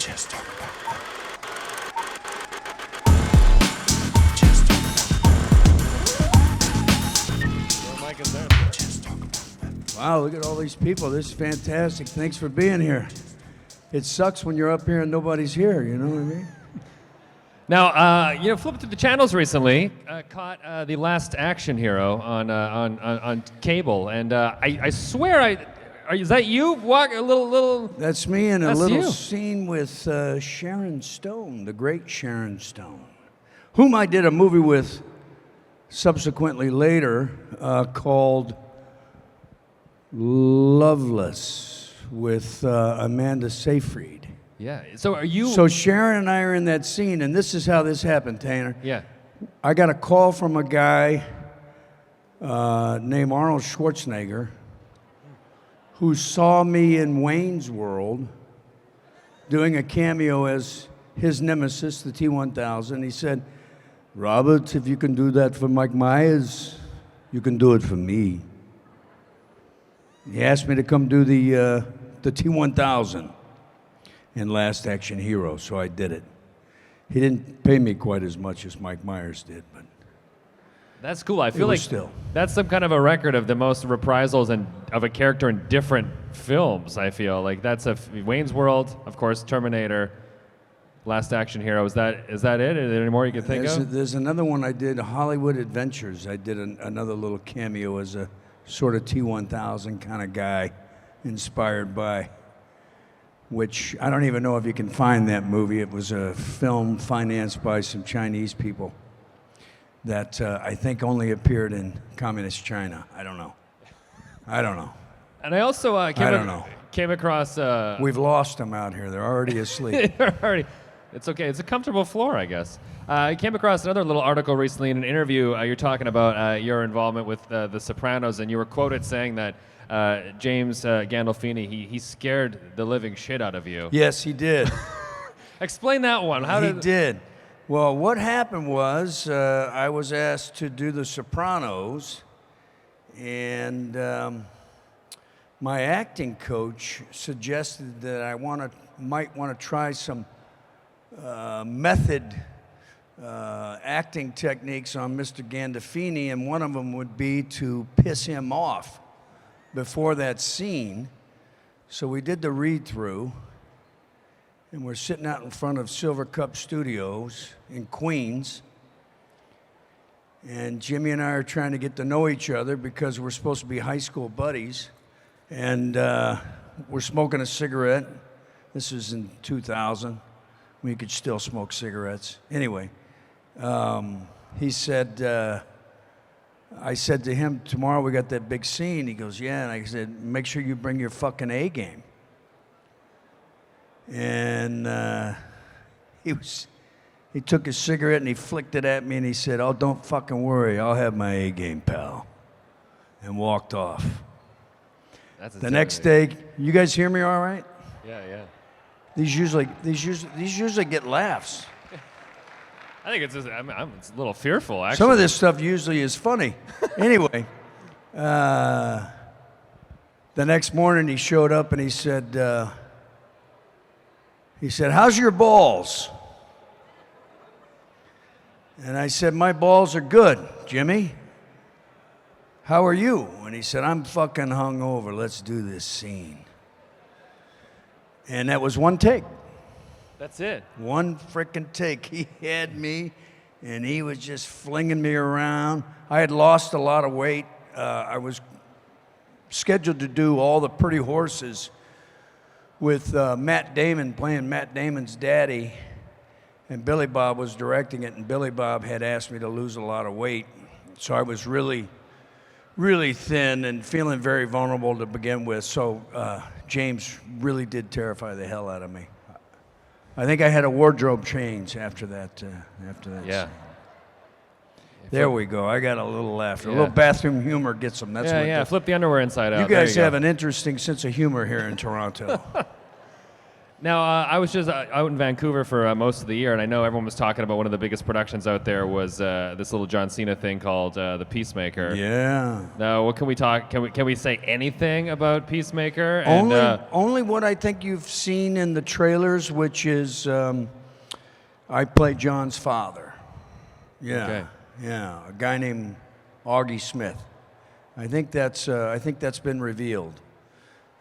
Just talk about Wow, look at all these people. This is fantastic. Thanks for being here. It sucks when you're up here and nobody's here, you know what I mean? Now, flipped through the channels recently, caught The Last Action Hero on cable, and I swear, is that you? Walk a little. That's me in a little you. scene with Sharon Stone, the great Sharon Stone, whom I did a movie with subsequently later called Loveless with Amanda Seyfried. Yeah. So are you? So Sharon and I are in that scene, and this is how this happened, Tanner. Yeah. I got a call from a guy named Arnold Schwarzenegger who saw me in Wayne's World doing a cameo as his nemesis, the T-1000. He said, Robert, if you can do that for Mike Myers, you can do it for me. He asked me to come do the T-1000 in Last Action Hero, so I did it. He didn't pay me quite as much as Mike Myers did, but That's cool. I feel like still. That's some kind of a record of the most reprisals of a character in different films. I feel like that's Wayne's World, of course, Terminator, Last Action Hero. Is that it? Is there any more you can think of? There's another one I did, Hollywood Adventures. I did another little cameo as a sort of T-1000 kind of guy, inspired by, which I don't even know if you can find that movie. It was a film financed by some Chinese people that I think only appeared in communist China. I don't know. And I also came across... We've lost them out here. They're already asleep. It's okay. It's a comfortable floor, I guess. I came across another little article recently in an interview. You're talking about your involvement with The Sopranos, and you were quoted saying that James Gandolfini, he scared the living shit out of you. Yes, he did. Explain that one. He did. Well, what happened was I was asked to do The Sopranos, and my acting coach suggested that I might want to try some method acting techniques on Mr. Gandolfini, and one of them would be to piss him off before that scene. So we did the read-through, and we're sitting out in front of Silver Cup Studios in Queens, and Jimmy and I are trying to get to know each other because we're supposed to be high school buddies, and we're smoking a cigarette. This was in 2000. We could still smoke cigarettes. Anyway, he said, I said to him, tomorrow we got that big scene. He goes, yeah. And I said, make sure you bring your fucking A game. And he took his cigarette and he flicked it at me and he said, oh, don't fucking worry. I'll have my A game, pal. And walked off. The next day, you guys hear me all right? Yeah. These usually get laughs. I think it's a little fearful, actually. Some of this stuff usually is funny. Anyway, the next morning he showed up and he said, how's your balls? And I said, my balls are good, Jimmy. How are you? And he said, I'm fucking hungover. Let's do this scene. And that was one take. That's it. One frickin' take. He had me, and he was just flinging me around. I had lost a lot of weight. I was scheduled to do All the Pretty Horses with Matt Damon playing Matt Damon's daddy, and Billy Bob was directing it, and Billy Bob had asked me to lose a lot of weight. So I was really thin and feeling very vulnerable to begin with. So James really did terrify the hell out of me. I think I had a wardrobe change after that. Yeah. Scene. There we go. I got a little laughter. Yeah. A little bathroom humor gets them. That's what flip the underwear inside out. You guys have an interesting sense of humor here in Toronto. Now, I was just out in Vancouver for most of the year, and I know everyone was talking about one of the biggest productions out there was this little John Cena thing called The Peacemaker. Yeah. Now, what can we talk? Can we say anything about Peacemaker? Only what I think you've seen in the trailers, which is I play John's father. Yeah. Okay. Yeah. A guy named Augie Smith. I think that's been revealed.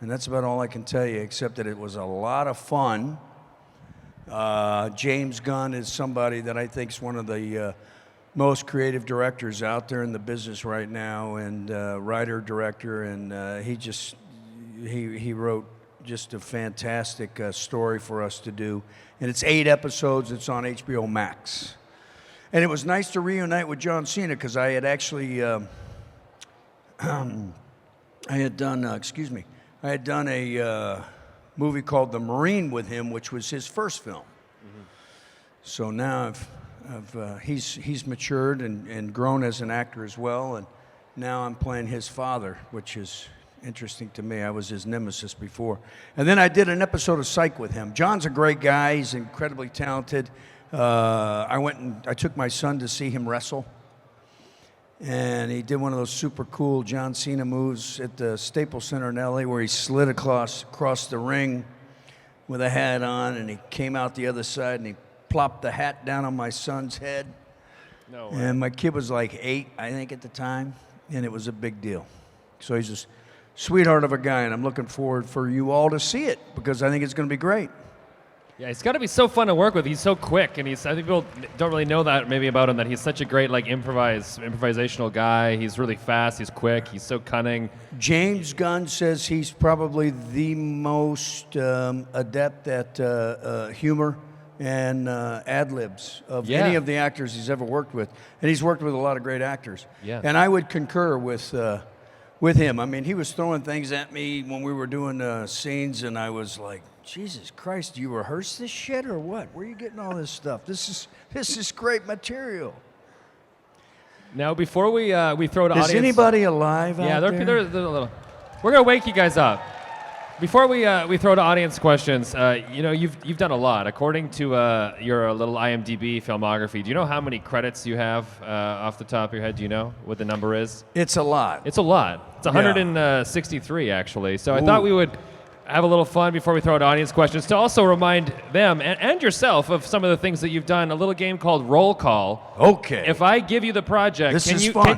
And that's about all I can tell you, except that it was a lot of fun. James Gunn is somebody that I think is one of the most creative directors out there in the business right now, and writer, director, and he wrote just a fantastic story for us to do. And it's 8 episodes. It's on HBO Max. And it was nice to reunite with John Cena because I had actually I had done a movie called The Marine with him, which was his first film. Mm-hmm. So now he's matured and grown as an actor as well, and now I'm playing his father, which is interesting to me. I was his nemesis before. And then I did an episode of Psych with him. John's a great guy. He's incredibly talented. I took my son to see him wrestle. And he did one of those super cool John Cena moves at the Staples Center in LA where he slid across the ring with a hat on, and he came out the other side and he plopped the hat down on my son's head. No way. And my kid was like 8, I think, at the time, and it was a big deal. So he's a sweetheart of a guy, and I'm looking forward for you all to see it because I think it's going to be great. Yeah, he's got to be so fun to work with. He's so quick, and I think people don't really know that maybe about him, that he's such a great improvisational guy. He's really fast, he's quick, he's so cunning. James Gunn says he's probably the most adept at humor and ad-libs of any of the actors he's ever worked with. And he's worked with a lot of great actors. Yeah. And I would concur with him. I mean, he was throwing things at me when we were doing scenes, and I was like, Jesus Christ, do you rehearse this shit or what? Where are you getting all this stuff? This is great material. Now, before we throw to audience... Is anybody alive out there? Yeah, they're a little... We're going to wake you guys up. Before we throw to audience questions, you've done a lot. According to your little IMDb filmography, do you know how many credits you have off the top of your head? Do you know what the number is? It's a lot. It's a lot. It's 163, actually. So I thought we would have a little fun before we throw to audience questions to also remind them and yourself of some of the things that you've done. A little game called Roll Call. Okay. If I give you the project,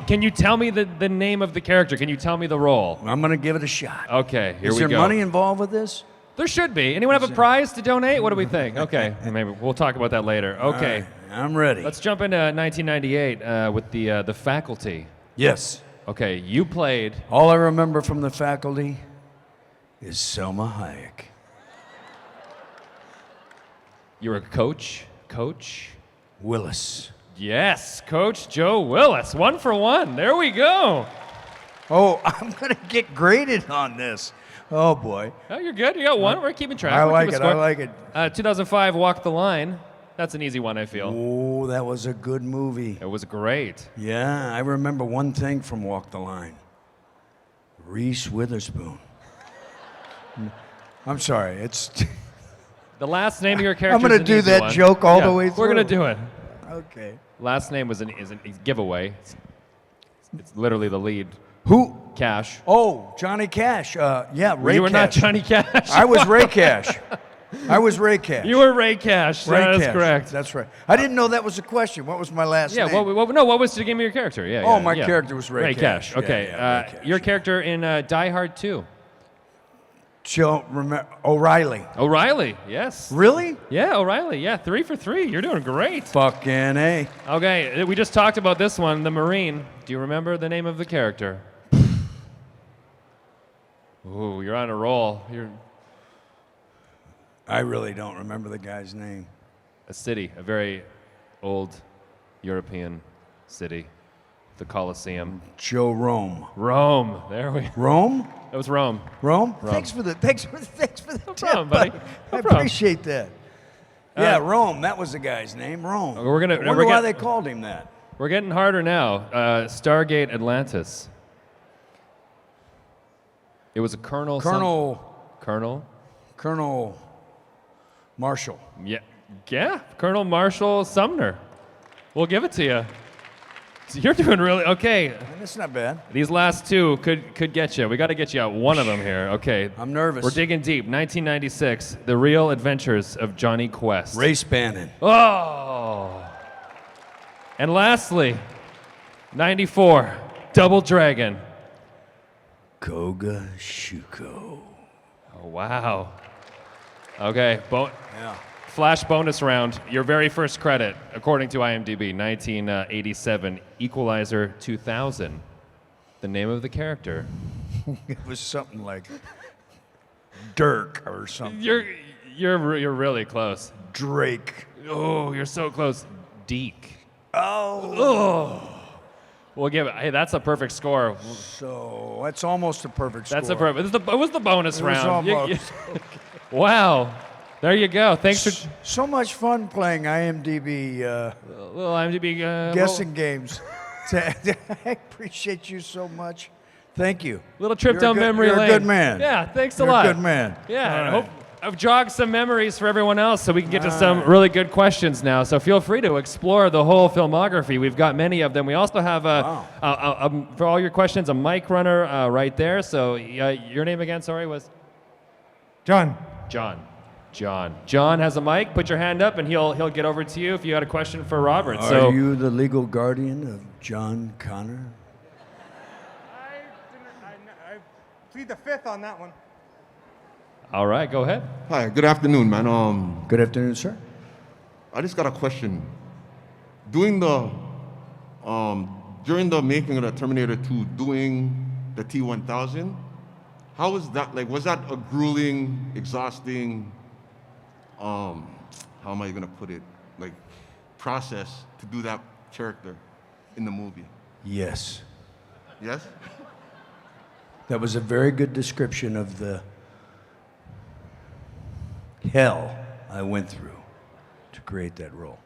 can you tell me the name of the character? Can you tell me the role? I'm going to give it a shot. Okay, here we go. Is there money involved with this? There should be. Anyone have a prize to donate? What do we think? Okay, maybe we'll talk about that later. Okay. Right, I'm ready. Let's jump into 1998 with the Faculty. Yes. Okay, you played... All I remember from The Faculty is Selma Hayek. You were Coach Willis. Yes, Coach Joe Willis. 1 for 1. There we go. Oh, I'm going to get graded on this. Oh, boy. Oh, you're good. You got 1. We're keeping track. I like it. 2005, Walk the Line. That's an easy one, I feel. Oh, that was a good movie. It was great. Yeah, I remember one thing from Walk the Line. Reese Witherspoon. I'm sorry, it's... The last name of your character I'm going to do that joke all the way through. We're going to do it. Okay. Last name is a giveaway. It's literally the lead. Who? Cash. Oh, Johnny Cash. Yeah, Ray Cash. You were not Johnny Cash. I was Ray Cash. You were Ray Cash. That is correct. That's right. I didn't know that was a question. What was my last name? What was the name of your character? Yeah. My character was Ray Cash. Okay. Ray Cash. Your character in Die Hard 2. O'Reilly. O'Reilly, yes. Really? Yeah, O'Reilly. Yeah, 3 for 3. You're doing great. Fucking A. Okay, we just talked about this one, the Marine. Do you remember the name of the character? Ooh, you're on a roll. I really don't remember the guy's name. A city, a very old European city. The Colosseum. Joe Rome. Rome. There we. Rome? That was Rome. Rome? Thanks for the tip, problem, buddy. I appreciate that. Yeah, Rome. That was the guy's name. Rome. I wonder why they called him that. We're getting harder now. Stargate Atlantis. It was a Colonel. Colonel. Marshall. Yeah, Colonel Marshall Sumner. We'll give it to you. So you're doing really okay. That's not bad. These last two could get you. We got to get you out one of them here. Okay. I'm nervous. We're digging deep. 1996, The Real Adventures of Johnny Quest. Race Bannon. Oh. And lastly, 94, Double Dragon. Koga Shuko. Oh, wow. Okay, Yeah. flash bonus round. Your very first credit, according to IMDb, 1987, Equalizer 2000. The name of the character. It was something like Dirk or something. You're really close. Drake. Oh, you're so close. Deke. Oh. We'll give it. Hey, that's a perfect score. So that's almost a perfect score. That's a perfect. It was the bonus It was round. almost. Wow. There you go. Thanks for So much fun playing IMDb little IMDb guessing games. I appreciate you so much. Thank you. Little trip down memory lane. You're a good man. Yeah, thanks You're a lot. a good man. Yeah, All I right. hope I've jogged some memories for everyone else so we can get to some really good questions now. So feel free to explore the whole filmography. We've got many of them. We also have, for all your questions, a mic runner right there. So your name again, sorry, was? John. John has a mic. Put your hand up and he'll get over to you if you had a question for Robert. Are you the legal guardian of John Connor? I plead the fifth on that one. All right, go ahead. Hi, good afternoon, man. Good afternoon, sir. I just got a question. During the making of the Terminator 2, doing the T-1000, how was that? Like, was that a grueling, exhausting, how am I gonna put it? Like, process to do that character in the movie? Yes. Yes? That was a very good description of the hell I went through to create that role.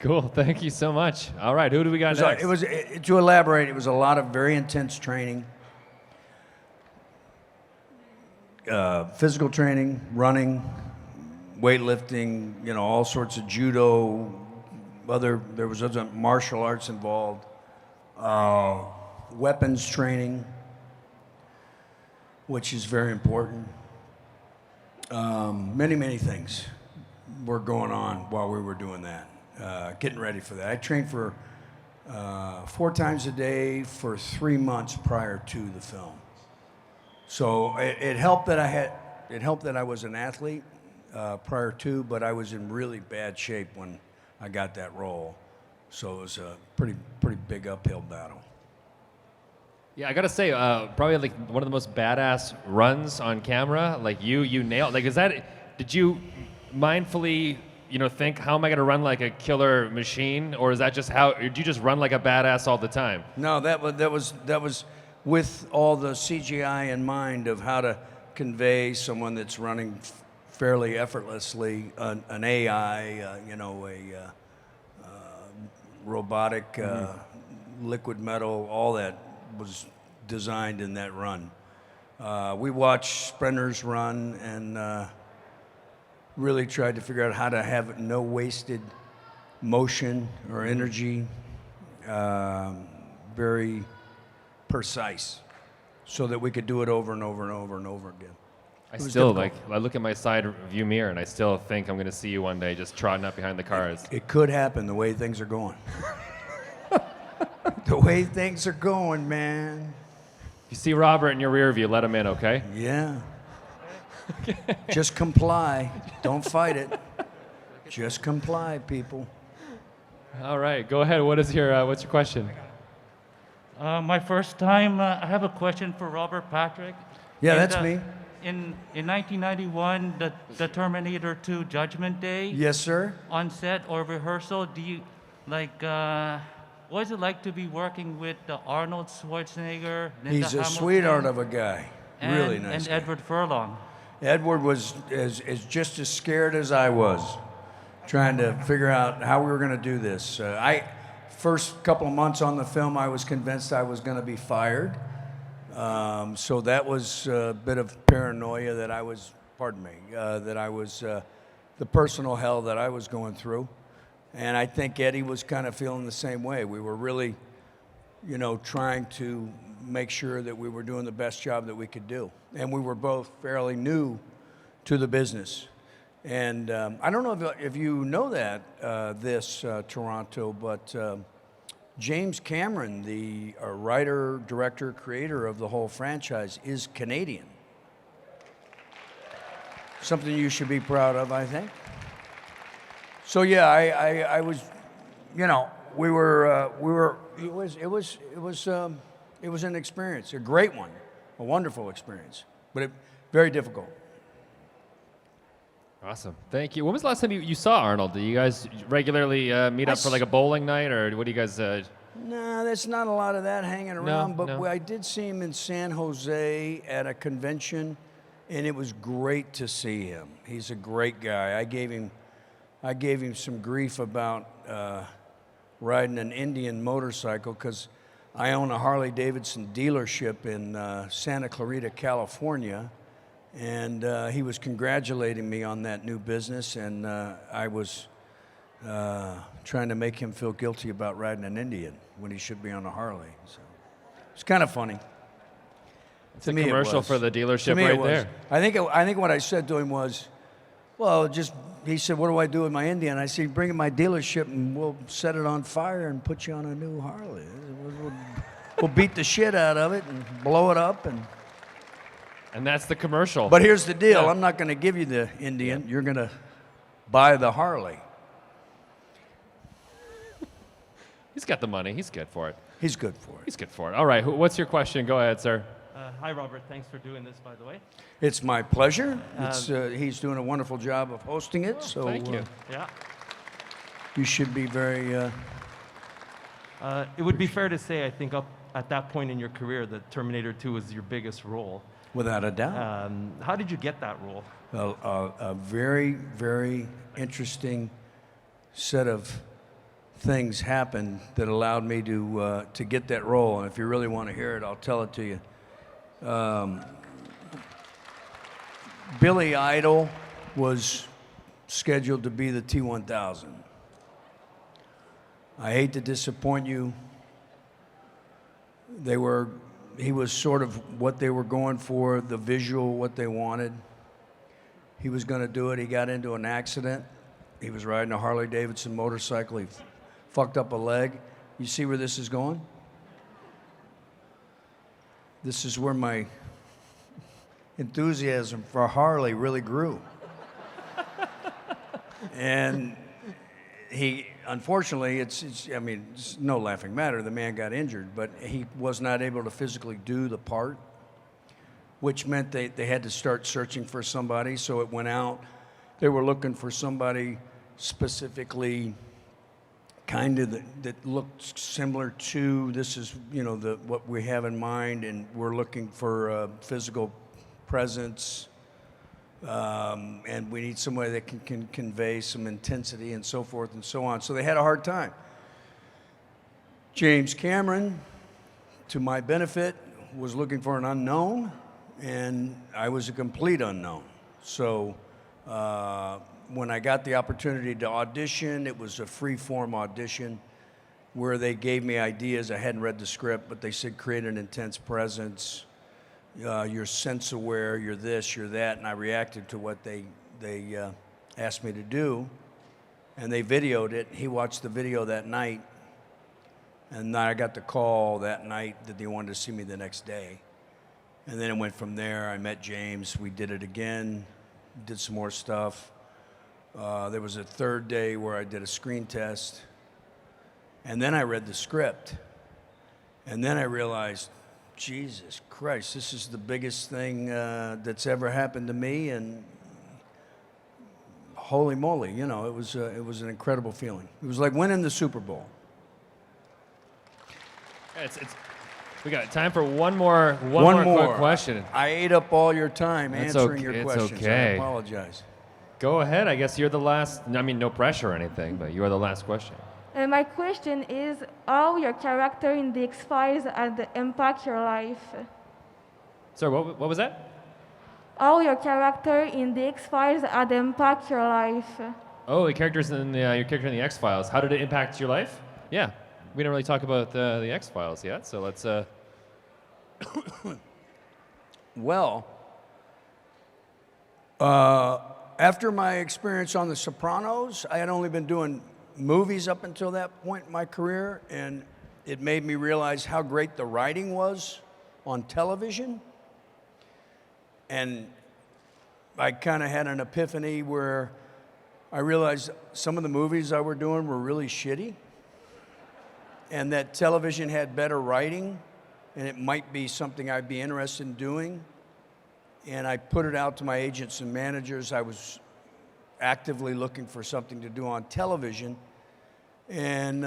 Cool. Thank you so much. All right, who do we got next? To elaborate, it was a lot of very intense training, physical training, running, weightlifting, all sorts of judo, there was other martial arts involved, weapons training, which is very important. Many things were going on while we were doing that, getting ready for that. I trained for 4 times a day for 3 months prior to the film. So it helped that I was an athlete prior to, but I was in really bad shape when I got that role. So it was a pretty big uphill battle. Yeah, I gotta say, probably like one of the most badass runs on camera. Like you nailed. Like, did you mindfully, think, how am I gonna run like a killer machine, or is that just or do you just run like a badass all the time? No, that was with all the CGI in mind of how to convey someone that's running fairly effortlessly, an AI, a robotic liquid metal, all that was designed in that run. We watched sprinters run and really tried to figure out how to have no wasted motion or energy, very precise, so that we could do it over and over and over and over again. I look at my side view mirror and I still think I'm gonna see you one day just trotting up behind the cars. It could happen the way things are going. The way things are going, man. You see Robert in your rear view, let him in, okay? Yeah. Just comply. Don't fight it. Just comply, people. All right, go ahead. What's your question? My first time, I have a question for Robert Patrick. Yeah, that's me. In 1991, the Terminator 2 Judgment Day. Yes, sir. On set or rehearsal, do you what is it like to be working with Arnold Schwarzenegger? Linda He's a Hamilton, sweetheart of a guy. Really nice. And guy. Edward Furlong. Edward was just as scared as I was, trying to figure out how we were going to do this. First couple of months on the film, I was convinced I was going to be fired. So that was a bit of paranoia that I was pardon me, that I was, the personal hell that I was going through. And I think Eddie was kind of feeling the same way. We were really, you know, trying to make sure that we were doing the best job that we could do. And we were both fairly new to the business. And I don't know if you know that, Toronto, but James Cameron, the writer, director, creator of the whole franchise, is Canadian. Something you should be proud of, I think. So yeah, I was, you know, we were. It was an experience, a great one, a wonderful experience, but very difficult. Awesome. Thank you. When was the last time you saw Arnold? Do you guys regularly meet up for like a bowling night, or what do you guys... No, there's not a lot of that hanging around, but no. I did see him in San Jose at a convention, and it was great to see him. He's a great guy. I gave him some grief about riding an Indian motorcycle because I own a Harley-Davidson dealership in Santa Clarita, California. And he was congratulating me on that new business, and I was trying to make him feel guilty about riding an Indian when he should be on a Harley. So it's kind of funny. It's a commercial for the dealership right there. I think what I said to him was, well, he said, what do I do with my Indian? I said, bring it to my dealership and we'll set it on fire and put you on a new Harley. We'll beat the shit out of it and blow it up And that's the commercial. But here's the deal. Yeah. I'm not going to give you the Indian. You're going to buy the Harley. He's got the money. He's good for it. He's good for it. He's good for it. All right. What's your question? Go ahead, sir. Hi, Robert. Thanks for doing this, by the way. It's my pleasure. He's doing a wonderful job of hosting it. So Thank you. Yeah. You should be very... It would be fair to say, I think, up at that point in your career, that Terminator 2 was your biggest role. without a doubt. How did you get that role? A very, very interesting set of things happened that allowed me to get that role. And if you really want to hear it, I'll tell it to you. Billy Idol was scheduled to be the T-1000. I hate to disappoint you. He was sort of what they were going for, the visual, what they wanted. He was going to do it. He got into an accident. He was riding a Harley-Davidson motorcycle. He fucked up a leg. You see where this is going? This is where my enthusiasm for Harley really grew. And he, unfortunately, it's no laughing matter. The man got injured, but he was not able to physically do the part, which meant they had to start searching for somebody. So it went out. They were looking for somebody specifically kind of that looked similar to, this is, what we have in mind, and we're looking for physical presence, and we need somebody that can convey some intensity and so forth and so on. So they had a hard time. James Cameron, to my benefit, was looking for an unknown, and I was a complete unknown. So when I got the opportunity to audition, it was a free-form audition where they gave me ideas. I hadn't read the script, but they said create an intense presence. You're sense-aware, you're this, you're that, and I reacted to what they asked me to do, and they videoed it. He watched the video that night, and I got the call that night that they wanted to see me the next day. And then it went from there. I met James. We did it again, did some more stuff. There was a third day where I did a screen test, and then I read the script, and then I realized, Jesus Christ, this is the biggest thing that's ever happened to me, and holy moly, it was an incredible feeling. It was like winning the Super Bowl. We got time for one more quick question. I ate up all your time answering your it's questions. okay. I apologize. Go ahead. I guess you're the last. I mean, no pressure or anything, but you are the last question. My question is, how your character in the X-Files had impact your life? Sir, what was that? all your character in the X-Files had impact your life. Oh, the characters in your character in the X-Files. How did it impact your life? Yeah, we didn't really talk about the X-Files yet, so let's. Well, after my experience on The Sopranos, I had only been doing movies up until that point in my career, and it made me realize how great the writing was on television. And I kind of had an epiphany where I realized some of the movies I were doing were really shitty, and that television had better writing, and it might be something I'd be interested in doing. And I put it out to my agents and managers. I was actively looking for something to do on television, and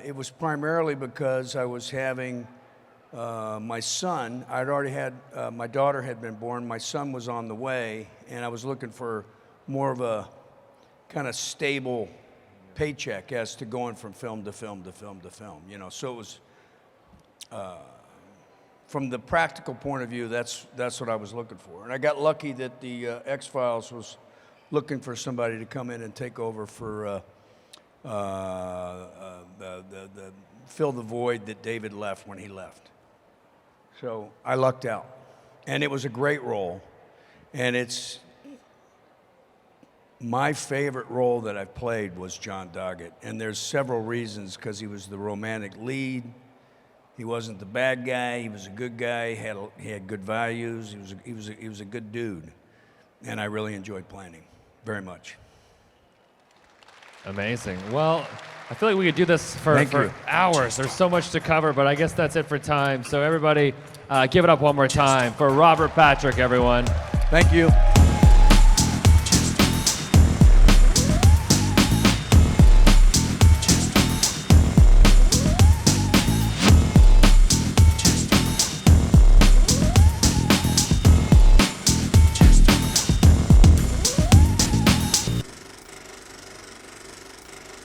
it was primarily because I was having my son. I'd already had, my daughter had been born, my son was on the way, and I was looking for more of a kind of stable paycheck as to going from film to film to film to film, you know. So it was, from the practical point of view, that's what I was looking for. And I got lucky that the X-Files was looking for somebody to come in and take over for fill the void that David left when he left. So I lucked out. And it was a great role. And it's my favorite role that I've played was John Doggett. And there's several reasons, because he was the romantic lead. He wasn't the bad guy. He was a good guy. He had good values. He was a good dude. And I really enjoyed playing him very much. Amazing. Well, I feel like we could do this for hours. There's so much to cover, but I guess that's it for time. So everybody, give it up one more time for Robert Patrick, everyone. Thank you.